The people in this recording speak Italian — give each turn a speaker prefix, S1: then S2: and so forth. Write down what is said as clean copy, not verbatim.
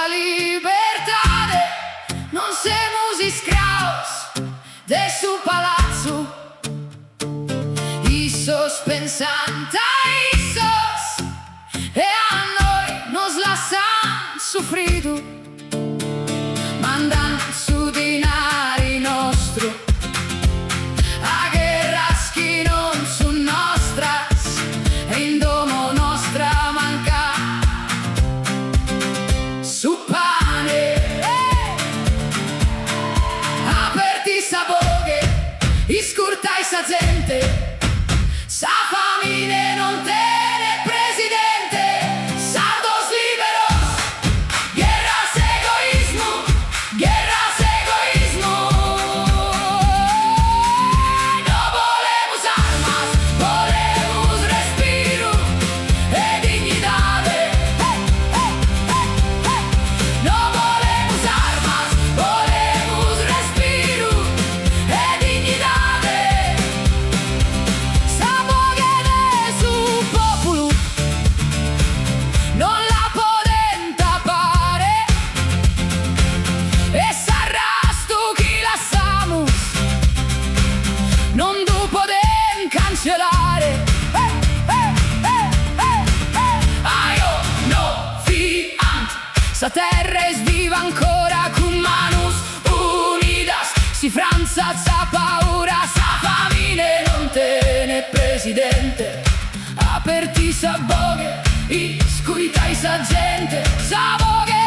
S1: liberdade non siamo escravos de su palazzo. Isos pensan isos e a noi nos lascian sufrido, mandan su dinari nostro a guerras que non son nostras e in domo nostra manca su pane. Aperti sa boghe, iscurtai sa gente, sa famine non tiene presidente, sardos liberos, guerras egoísmo, guerras egoísmo. No volemos armas, volemos respiro e dignidade. No volemos armas, volemos respiro e dignidade. Non la poden tapare e s'arrasto chi la samus non du poden cancellare. Aio no fiam, sa terra es viva ancora cum manus unidas. Si Franza sa paura, sa famine non tiene presidente. Aperti sa boghe, iscuitai sa gente, sa boghe.